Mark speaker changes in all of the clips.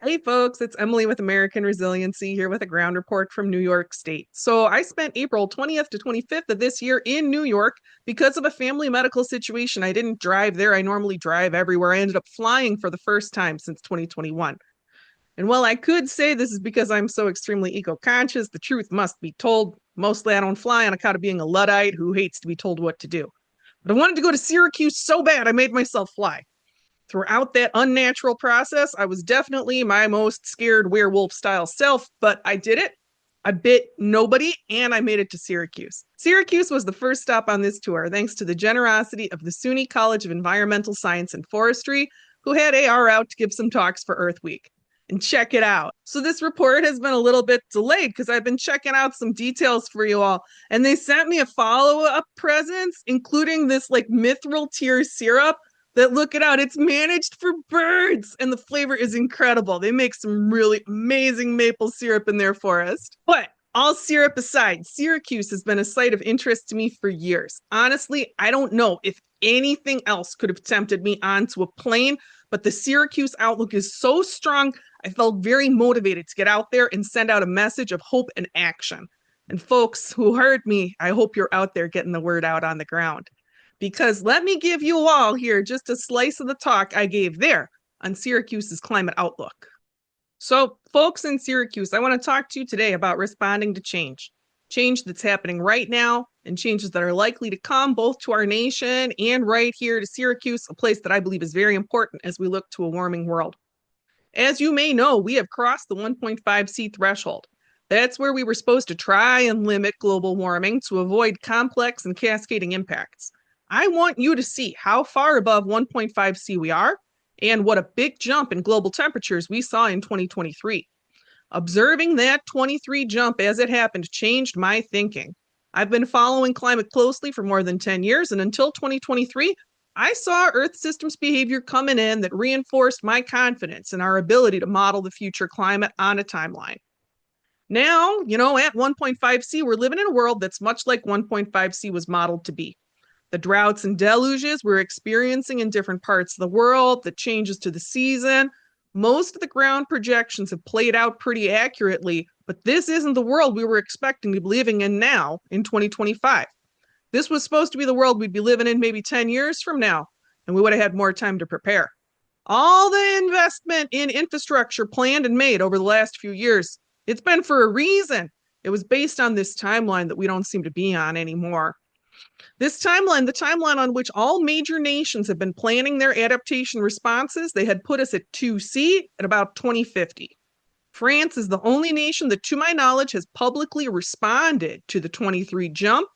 Speaker 1: Hey folks, it's Emily with American Resiliency here with a ground report from New York State. So I spent April 20th to 25th of this year in New York because of a family medical situation. I didn't drive there. I normally drive everywhere. I ended up flying for the first time since 2021. And while I could say this is because I'm so extremely eco-conscious, the truth must be told. Mostly I don't fly on account of being a Luddite who hates to be told what to do. But I wanted to go to Syracuse so bad I made myself fly. Throughout that unnatural process, I was definitely my most scared werewolf style self, but I did it. I bit nobody and I made it to Syracuse. Syracuse was the first stop on this tour, thanks to the generosity of the SUNY College of Environmental Science and Forestry, who had AR out to give some talks for Earth Week. And check it out. So, this report has been a little bit delayed because I've been checking out some details for you all. And they sent me a follow up present, including this like mithril tear syrup that, look it out, it's managed for birds and the flavor is incredible. They make some really amazing maple syrup in their forest. But all syrup aside, Syracuse has been a site of interest to me for years. Honestly, I don't know if anything else could have tempted me onto a plane, but the Syracuse outlook is so strong, I felt very motivated to get out there and send out a message of hope and action. And folks who heard me, I hope you're out there getting the word out on the ground. Because let me give you all here just a slice of the talk I gave there on Syracuse's climate outlook. So, folks in Syracuse, I want to talk to you today about responding to change. Change that's happening right now and changes that are likely to come both to our nation and right here to Syracuse, a place that I believe is very important as we look to a warming world. As you may know, we have crossed the 1.5C threshold. That's where we were supposed to try and limit global warming to avoid complex and cascading impacts. I want you to see how far above 1.5C we are and what a big jump in global temperatures we saw in 2023. Observing that 23 jump as it happened changed my thinking. I've been following climate closely for more than 10 years, and until 2023, I saw Earth systems behavior coming in that reinforced my confidence in our ability to model the future climate on a timeline. Now, at 1.5C, we're living in a world that's much like 1.5C was modeled to be. The droughts and deluges we're experiencing in different parts of the world, the changes to the season, most of the ground projections have played out pretty accurately, but this isn't the world we were expecting to be living in now in 2025. This was supposed to be the world we'd be living in maybe 10 years from now, and we would have had more time to prepare. All the investment in infrastructure planned and made over the last few years, it's been for a reason. It was based on this timeline that we don't seem to be on anymore. This timeline, the timeline on which all major nations have been planning their adaptation responses, they had put us at 2C at about 2050. France is the only nation that, to my knowledge, has publicly responded to the 23 jump.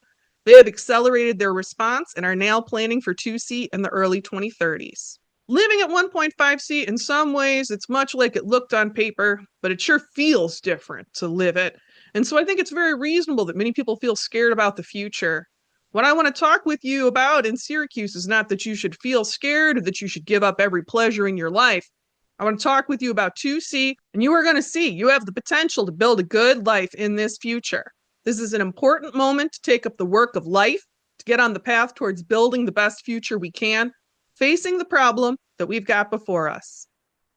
Speaker 1: They have accelerated their response and are now planning for 2C in the early 2030s. Living at 1.5C, in some ways, it's much like it looked on paper, but it sure feels different to live it. And so I think it's very reasonable that many people feel scared about the future. What I want to talk with you about in Syracuse is not that you should feel scared or that you should give up every pleasure in your life. I want to talk with you about 2C, and you are going to see you have the potential to build a good life in this future. This is an important moment to take up the work of life, to get on the path towards building the best future we can, facing the problem that we've got before us.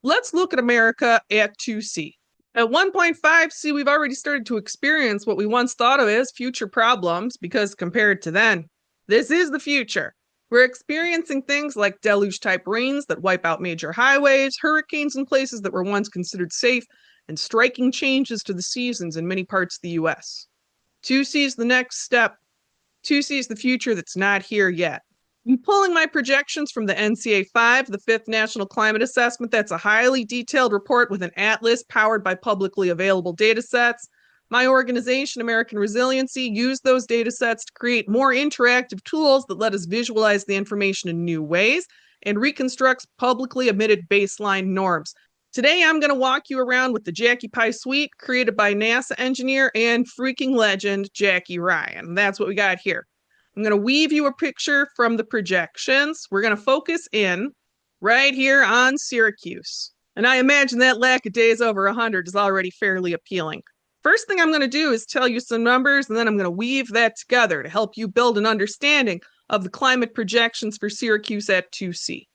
Speaker 1: Let's look at America at 2C. At 1.5C, we've already started to experience what we once thought of as future problems, because compared to then, this is the future. We're experiencing things like deluge-type rains that wipe out major highways, hurricanes in places that were once considered safe, and striking changes to the seasons in many parts of the U.S. 2C is the next step. 2C is the future that's not here yet. I'm pulling my projections from the NCA 5, the fifth National Climate Assessment. That's a highly detailed report with an atlas powered by publicly available data sets. My organization, American Resiliency, used those data sets to create more interactive tools that let us visualize the information in new ways and reconstruct publicly admitted baseline norms. Today, I'm going to walk you around with the Jackie Pie suite created by NASA engineer and freaking legend Jackie Ryan. That's what we got here. I'm going to weave you a picture from the projections. We're going to focus in right here on Syracuse. And I imagine that lack of days over 100 is already fairly appealing. First thing I'm going to do is tell you some numbers, and then I'm going to weave that together to help you build an understanding of the climate projections for Syracuse at 2C.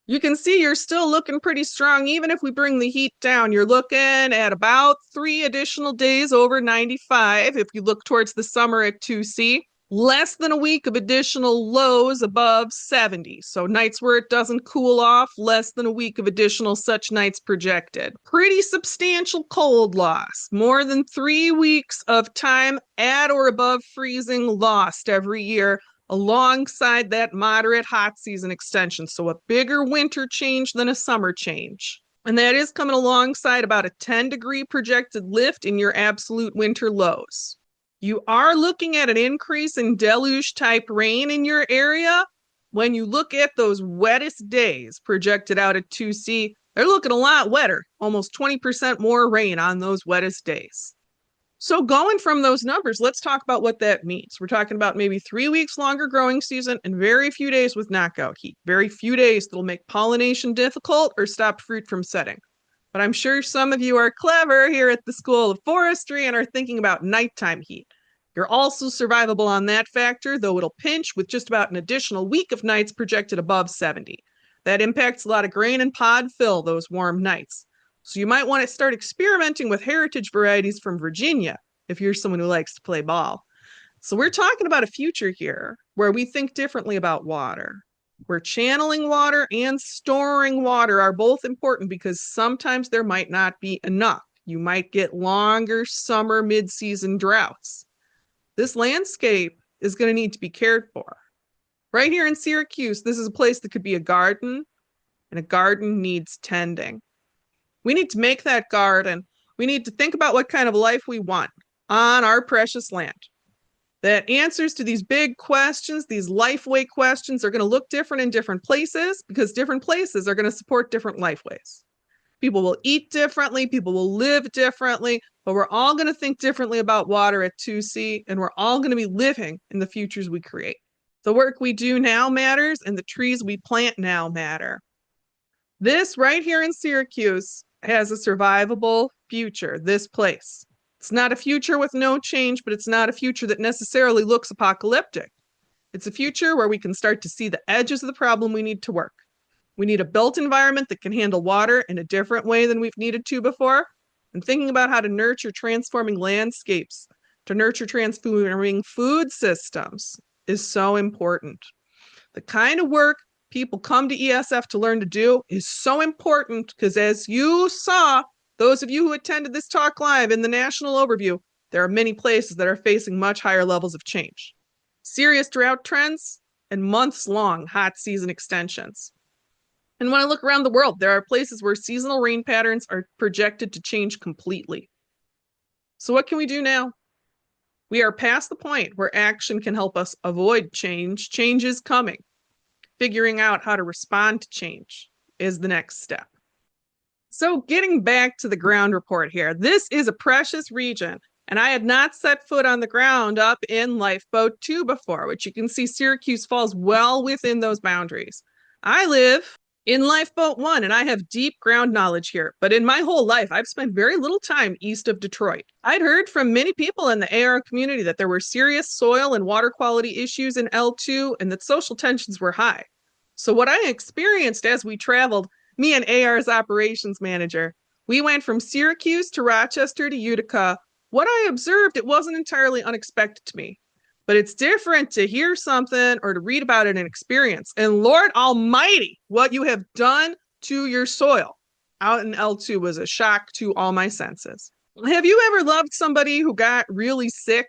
Speaker 1: You can see you're still looking pretty strong. Even if we bring the heat down, you're looking at about 3 additional days over 95. If you look towards the summer at 2C, less than a week of additional lows above 70. So nights where it doesn't cool off, less than a week of additional such nights projected. Pretty substantial cold loss. More than 3 weeks of time at or above freezing lost every year, alongside that moderate hot season extension. So a bigger winter change than a summer change. And that is coming alongside about a 10-degree projected lift in your absolute winter lows. You are looking at an increase in deluge type rain in your area. When you look at those wettest days projected out at 2C, they're looking a lot wetter, almost 20% more rain on those wettest days. So going from those numbers, let's talk about what that means. We're talking about maybe 3 weeks longer growing season and very few days with knockout heat. Very few days that'll make pollination difficult or stop fruit from setting. But I'm sure some of you are clever here at the School of Forestry and are thinking about nighttime heat. You're also survivable on that factor, though it'll pinch with just about an additional week of nights projected above 70. That impacts a lot of grain and pod fill those warm nights. So you might want to start experimenting with heritage varieties from Virginia if you're someone who likes to play ball. So we're talking about a future here where we think differently about water. Where channeling water and storing water are both important because sometimes there might not be enough. You might get longer summer mid-season droughts. This landscape is going to need to be cared for. Right here in Syracuse, this is a place that could be a garden, and a garden needs tending. We need to make that garden. We need to think about what kind of life we want on our precious land. That answers to these big questions, these lifeway questions, are going to look different in different places because different places are going to support different lifeways. People will eat differently, people will live differently, but we're all going to think differently about water at 2C, and we're all going to be living in the futures we create. The work we do now matters, and the trees we plant now matter. This right here in Syracuse has a survivable future, this place. It's not a future with no change, but it's not a future that necessarily looks apocalyptic. It's a future where we can start to see the edges of the problem we need to work. We need a built environment that can handle water in a different way than we've needed to before. And thinking about how to nurture transforming landscapes, to nurture transforming food systems is so important. The kind of work people come to ESF to learn to do is so important because, as you saw, those of you who attended this talk live in the national overview, there are many places that are facing much higher levels of change. Serious drought trends and months-long hot season extensions. And when I look around the world, there are places where seasonal rain patterns are projected to change completely. So what can we do now? We are past the point where action can help us avoid change. Change is coming. Figuring out how to respond to change is the next step. So getting back to the ground report here, this is a precious region, and I had not set foot on the ground up in Lifeboat 2 before, which you can see Syracuse falls well within those boundaries. I live in Lifeboat 1, and I have deep ground knowledge here, but in my whole life, I've spent very little time east of Detroit. I'd heard from many people in the AR community that there were serious soil and water quality issues in L2 and that social tensions were high. So what I experienced as we traveled, me and AR's operations manager, we went from Syracuse to Rochester to Utica. What I observed, it wasn't entirely unexpected to me, but it's different to hear something or to read about it and experience. And Lord Almighty, what you have done to your soil out in L2 was a shock to all my senses. Have you ever loved somebody who got really sick?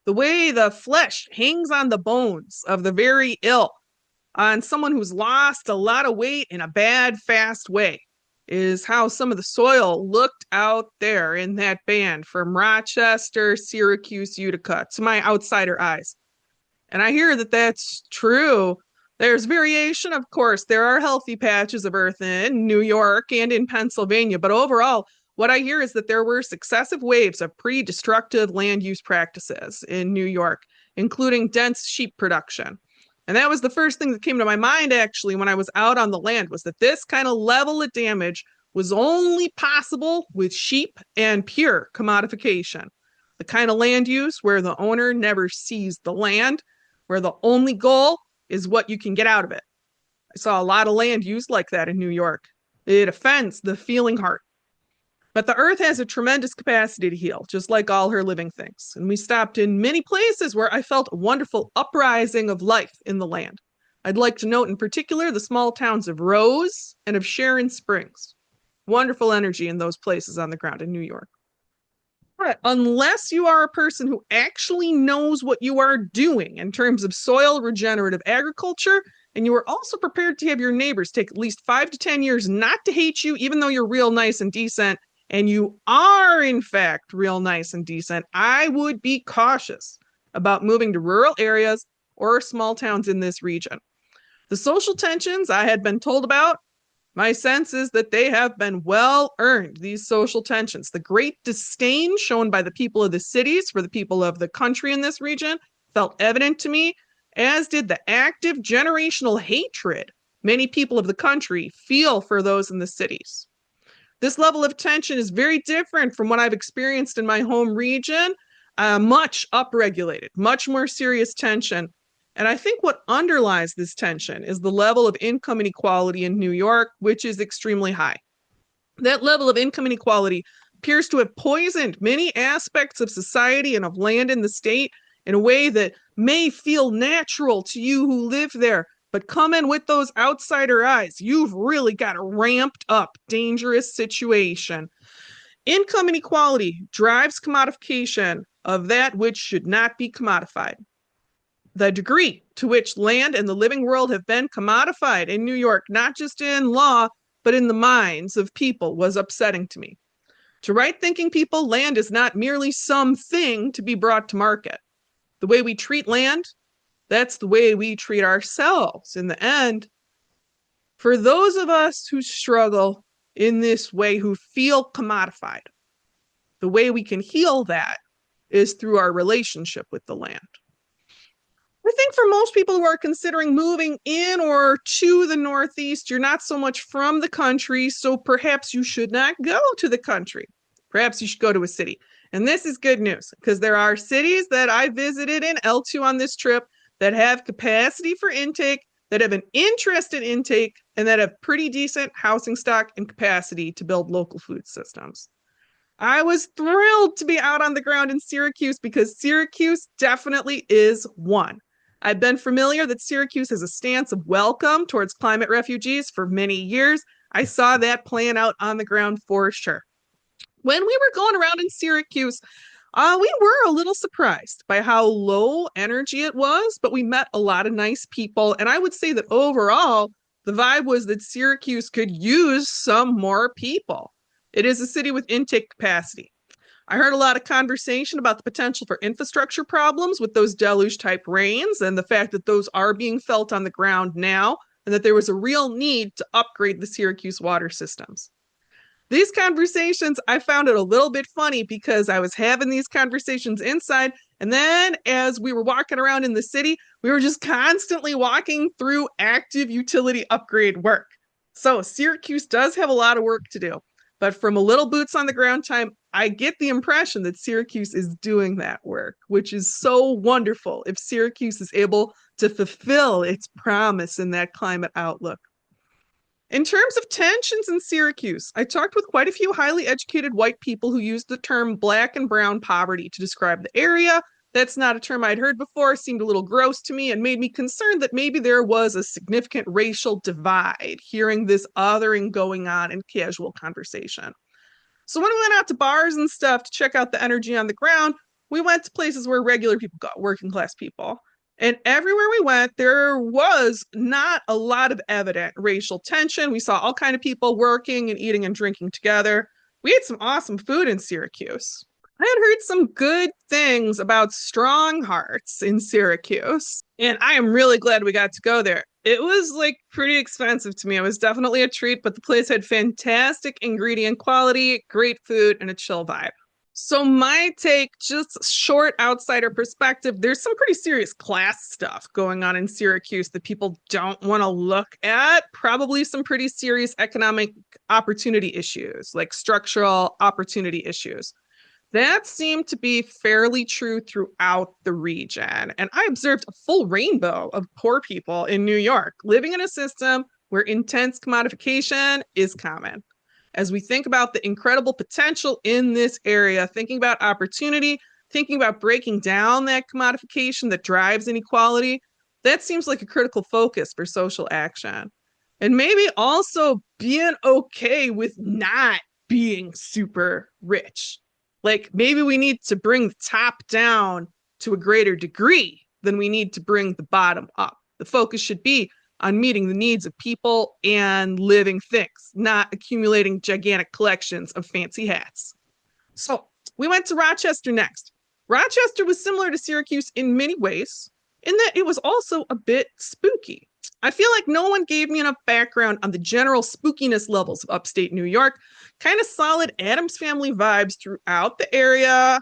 Speaker 1: The way the flesh hangs on the bones of the very ill, on someone who's lost a lot of weight in a bad, fast way, is how some of the soil looked out there in that band from Rochester, Syracuse, Utica, to my outsider eyes. And I hear that that's true. There's variation, of course. There are healthy patches of earth in New York and in Pennsylvania, but overall, what I hear is that there were successive waves of pretty destructive land use practices in New York, including dense sheep production. And that was the first thing that came to my mind, actually, when I was out on the land, was that this kind of level of damage was only possible with sheep and pure commodification. The kind of land use where the owner never sees the land, where the only goal is what you can get out of it. I saw a lot of land used like that in New York. It offends the feeling heart. But the earth has a tremendous capacity to heal, just like all her living things. And we stopped in many places where I felt a wonderful uprising of life in the land. I'd like to note in particular the small towns of Rose and of Sharon Springs. Wonderful energy in those places on the ground in New York. But unless you are a person who actually knows what you are doing in terms of soil regenerative agriculture, and you are also prepared to have your neighbors take at least 5 to 10 years not to hate you, even though you're real nice and decent, and you are in fact real nice and decent, I would be cautious about moving to rural areas or small towns in this region. The social tensions I had been told about, my sense is that they have been well earned, these social tensions. The great disdain shown by the people of the cities for the people of the country in this region felt evident to me, as did the active generational hatred many people of the country feel for those in the cities. This level of tension is very different from what I've experienced in my home region, much upregulated, much more serious tension. And I think what underlies this tension is the level of income inequality in New York, which is extremely high. That level of income inequality appears to have poisoned many aspects of society and of land in the state in a way that may feel natural to you who live there, but come in with those outsider eyes. You've really got a ramped up, dangerous situation. Income inequality drives commodification of that which should not be commodified. The degree to which land and the living world have been commodified in New York, not just in law, but in the minds of people, was upsetting to me. To right-thinking people, land is not merely something to be brought to market. The way we treat land, that's the way we treat ourselves in the end. For those of us who struggle in this way, who feel commodified, the way we can heal that is through our relationship with the land. I think for most people who are considering moving in or to the Northeast, you're not so much from the country, so perhaps you should not go to the country. Perhaps you should go to a city. And this is good news, because there are cities that I visited in L2 on this trip that have capacity for intake, that have an interest in intake, and that have pretty decent housing stock and capacity to build local food systems. I was thrilled to be out on the ground in Syracuse, because Syracuse definitely is one. I've been familiar that Syracuse has a stance of welcome towards climate refugees for many years. I saw that playing out on the ground for sure. When we were going around in Syracuse, we were a little surprised by how low energy it was, but we met a lot of nice people. And I would say that overall, the vibe was that Syracuse could use some more people. It is a city with intake capacity. I heard a lot of conversation about the potential for infrastructure problems with those deluge-type rains and the fact that those are being felt on the ground now, and that there was a real need to upgrade the Syracuse water systems. These conversations, I found it a little bit funny because I was having these conversations inside, and then as we were walking around in the city, we were just constantly walking through active utility upgrade work. So Syracuse does have a lot of work to do. But from a little boots on the ground time, I get the impression that Syracuse is doing that work, which is so wonderful if Syracuse is able to fulfill its promise in that climate outlook. In terms of tensions in Syracuse, I talked with quite a few highly educated white people who used the term black and brown poverty to describe the area. That's not a term I'd heard before, seemed a little gross to me, and made me concerned that maybe there was a significant racial divide hearing this othering going on in casual conversation. So when we went out to bars and stuff to check out the energy on the ground, we went to places where regular people go, working class people. And everywhere we went, there was not a lot of evident racial tension. We saw all kinds of people working and eating and drinking together. We had some awesome food in Syracuse. I had heard some good things about strong hearts in Syracuse, and I am really glad we got to go there. It was like pretty expensive to me. It was definitely a treat, but the place had fantastic ingredient quality, great food, and a chill vibe. So my take, just short outsider perspective, there's some pretty serious class stuff going on in Syracuse that people don't want to look at. Probably some pretty serious economic opportunity issues, like structural opportunity issues. That seemed to be fairly true throughout the region. And I observed a full rainbow of poor people in New York living in a system where intense commodification is common. As we think about the incredible potential in this area, thinking about opportunity, thinking about breaking down that commodification that drives inequality, that seems like a critical focus for social action. And maybe also being okay with not being super rich. Like maybe we need to bring the top down to a greater degree than we need to bring the bottom up. The focus should be on meeting the needs of people and living things, not accumulating gigantic collections of fancy hats. So we went to Rochester next. Rochester was similar to Syracuse in many ways, in that it was also a bit spooky. I feel like no one gave me enough background on the general spookiness levels of upstate New York. Kind of solid Addams Family vibes throughout the area.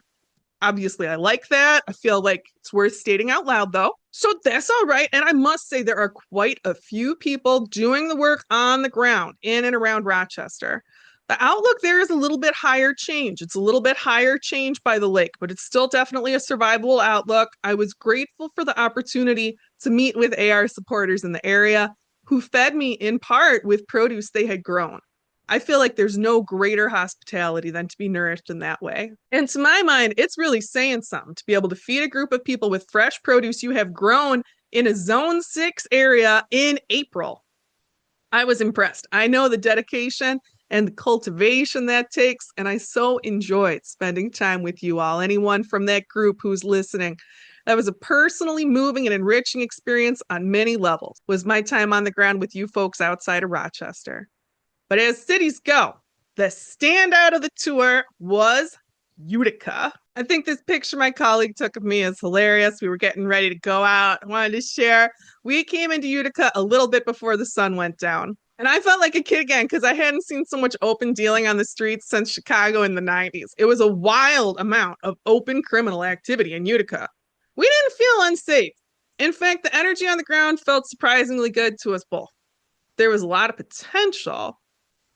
Speaker 1: Obviously, I like that. I feel like it's worth stating out loud, though. So that's all right. And I must say, there are quite a few people doing the work on the ground in and around Rochester. The outlook there is a little bit higher change. It's a little bit higher change by the lake, but it's still definitely a survivable outlook. I was grateful for the opportunity to meet with AR supporters in the area who fed me in part with produce they had grown. I feel like there's no greater hospitality than to be nourished in that way. And to my mind, it's really saying something to be able to feed a group of people with fresh produce you have grown in a Zone 6 area in April. I was impressed. I know the dedication and the cultivation that takes, and I so enjoyed spending time with you all. Anyone from that group who's listening, that was a personally moving and enriching experience on many levels, was my time on the ground with you folks outside of Rochester. But as cities go, the standout of the tour was Utica. I think this picture my colleague took of me is hilarious. We were getting ready to go out. I wanted to share. We came into Utica a little bit before the sun went down. And I felt like a kid again because I hadn't seen so much open dealing on the streets since Chicago in the 90s. It was a wild amount of open criminal activity in Utica. We didn't feel unsafe. In fact, the energy on the ground felt surprisingly good to us both. There was a lot of potential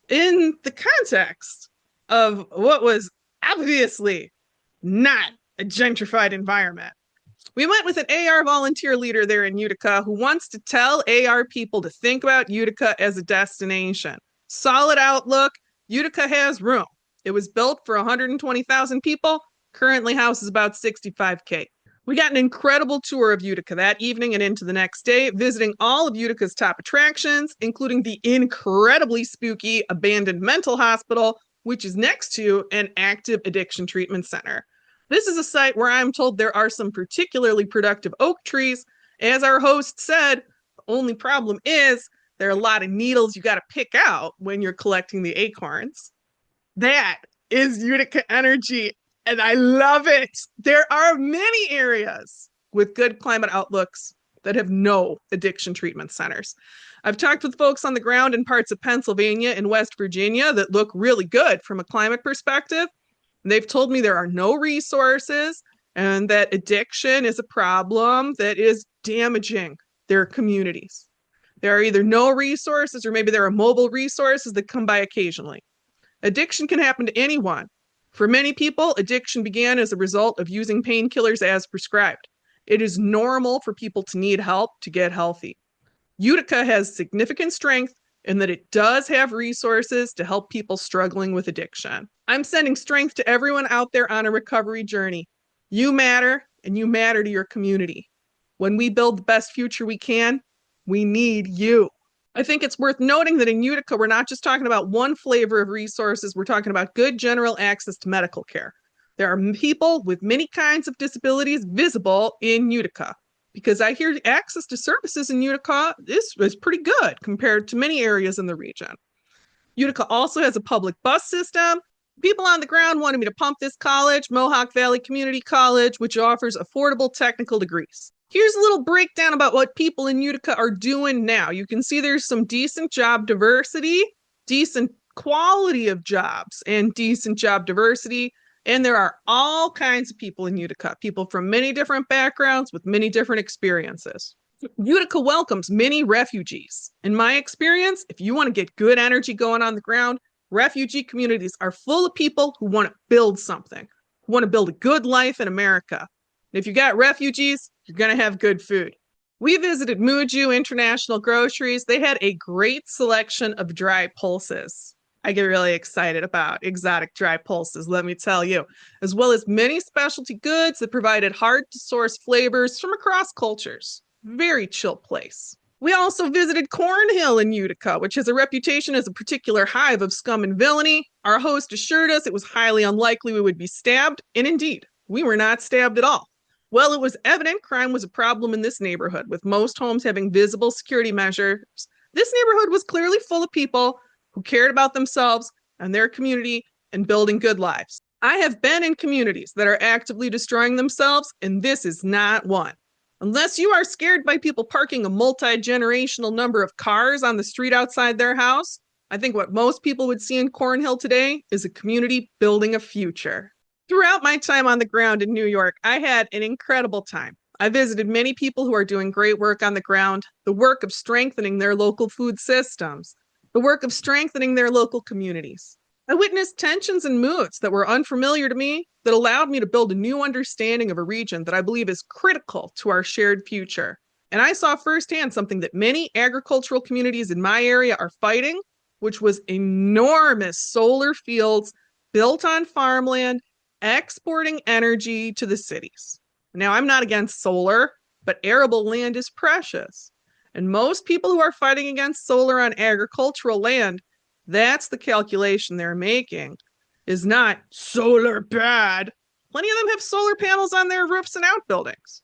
Speaker 1: in the context of what was obviously not a gentrified environment. We went with an AR volunteer leader there in Utica who wants to tell AR people to think about Utica as a destination. Solid outlook. Utica has room. It was built for 120,000 people, currently houses about 65K. We got an incredible tour of Utica that evening and into the next day, visiting all of Utica's top attractions, including the incredibly spooky abandoned mental hospital, which is next to an active addiction treatment center. This is a site where I'm told there are some particularly productive oak trees. As our host said, the only problem is there are a lot of needles you got to pick out when you're collecting the acorns. That is Utica energy, and I love it. There are many areas with good climate outlooks that have no addiction treatment centers. I've talked with folks on the ground in parts of Pennsylvania and West Virginia that look really good from a climate perspective. They've told me there are no resources and that addiction is a problem that is damaging their communities. There are either no resources or maybe there are mobile resources that come by occasionally. Addiction can happen to anyone. For many people, addiction began as a result of using painkillers as prescribed. It is normal for people to need help to get healthy. Utica has significant strength in that it does have resources to help people struggling with addiction. I'm sending strength to everyone out there on a recovery journey. You matter, and you matter to your community. When we build the best future we can, we need you. I think it's worth noting that in Utica, we're not just talking about one flavor of resources, we're talking about good general access to medical care. There are people with many kinds of disabilities visible in Utica, because I hear access to services in Utica is pretty good compared to many areas in the region. Utica also has a public bus system. People on the ground wanted me to pump this college, Mohawk Valley Community College, which offers affordable technical degrees. Here's a little breakdown about what people in Utica are doing now. You can see there's some decent job diversity, decent quality of jobs, and decent job diversity. And there are all kinds of people in Utica, people from many different backgrounds with many different experiences. Utica welcomes many refugees. In my experience, if you want to get good energy going on the ground, refugee communities are full of people who want to build something, who want to build a good life in America. And if you got refugees, you're going to have good food. We visited Muju International Groceries. They had a great selection of dry pulses. I get really excited about exotic dry pulses, let me tell you, as well as many specialty goods that provided hard to source flavors from across cultures. Very chill place. We also visited Cornhill in Utica, which has a reputation as a particular hive of scum and villainy. Our host assured us it was highly unlikely we would be stabbed, and indeed, we were not stabbed at all. Well, it was evident crime was a problem in this neighborhood, with most homes having visible security measures. This neighborhood was clearly full of people who cared about themselves and their community and building good lives. I have been in communities that are actively destroying themselves, and this is not one. Unless you are scared by people parking a multi-generational number of cars on the street outside their house, I think what most people would see in Cornhill today is a community building a future. Throughout my time on the ground in New York, I had an incredible time. I visited many people who are doing great work on the ground, the work of strengthening their local food systems, the work of strengthening their local communities. I witnessed tensions and moods that were unfamiliar to me that allowed me to build a new understanding of a region that I believe is critical to our shared future. And I saw firsthand something that many agricultural communities in my area are fighting, which was enormous solar fields built on farmland, exporting energy to the cities. Now, I'm not against solar, but arable land is precious. And most people who are fighting against solar on agricultural land, that's the calculation they're making, is not solar bad. Plenty of them have solar panels on their roofs and outbuildings.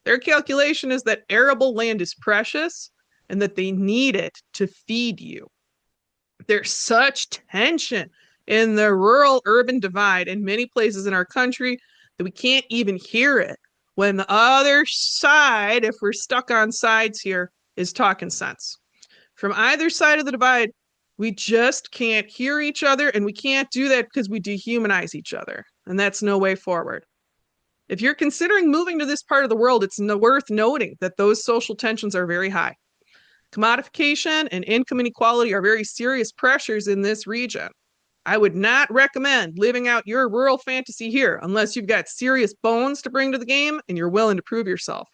Speaker 1: Their calculation is that arable land is precious and that they need it to feed you. There's such tension in the rural-urban divide in many places in our country that we can't even hear it when the other side, if we're stuck on sides here, is talking sense. From either side of the divide, we just can't hear each other, and we can't do that because we dehumanize each other, and that's no way forward. If you're considering moving to this part of the world, it's worth noting that those social tensions are very high. Commodification and income inequality are very serious pressures in this region. I would not recommend living out your rural fantasy here unless you've got serious bones to bring to the game and you're willing to prove yourself.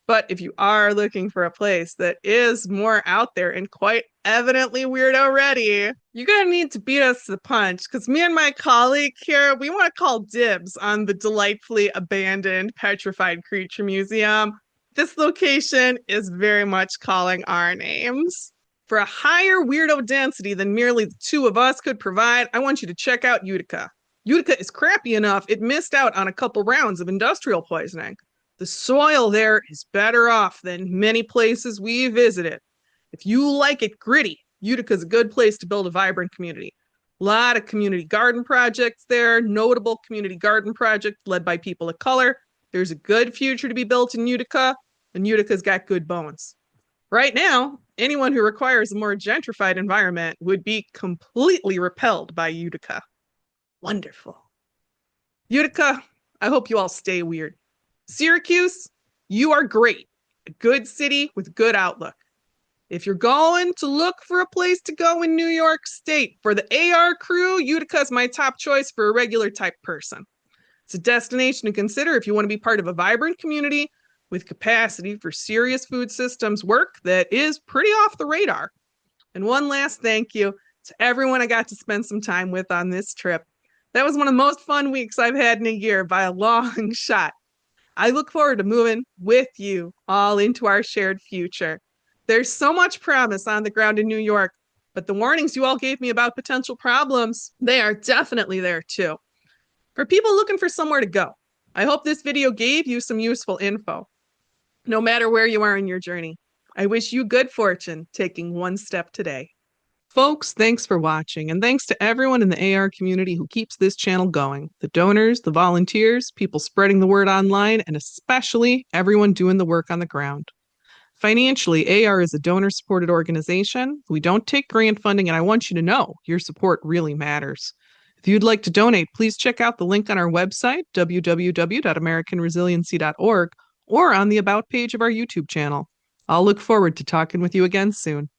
Speaker 1: But if you are looking for a place that is more out there and quite evidently weird already, you're going to need to beat us to the punch, because me and my colleague here, we want to call dibs on the delightfully abandoned Petrified Creature Museum. This location is very much calling our names. For a higher weirdo density than merely the two of us could provide, I want you to check out Utica. Utica is crappy enough it missed out on a couple rounds of industrial poisoning. The soil there is better off than many places we visited. If you like it gritty, Utica is a good place to build a vibrant community. A lot of community garden projects there, notable community garden project led by people of color. There's a good future to be built in Utica, and Utica's got good bones. Right now, anyone who requires a more gentrified environment would be completely repelled by Utica. Wonderful. Utica, I hope you all stay weird. Syracuse, you are great. A good city with good outlook. If you're going to look for a place to go in New York State for the AR crew, Utica is my top choice for a regular type person. It's a destination to consider if you want to be part of a vibrant community with capacity for serious food systems work that is pretty off the radar. And one last thank you to everyone I got to spend some time with on this trip. That was one of the most fun weeks I've had in a year by a long shot. I look forward to moving with you all into our shared future. There's so much promise on the ground in New York, but the warnings you all gave me about potential problems, they are definitely there too. For people looking for somewhere to go, I hope this video gave you some useful info. No matter where you are in your journey, I wish you good fortune taking one step today. Folks, thanks for watching, and thanks to everyone in the AR community who keeps this channel going. The donors, the volunteers, people spreading the word online, and especially everyone doing the work on the ground. Financially, AR is a donor-supported organization. We don't take grant funding, and I want you to know your support really matters. If you'd like to donate, please check out the link on our website, www.americanresiliency.org, or on the About page of our YouTube channel. I'll look forward to talking with you again soon.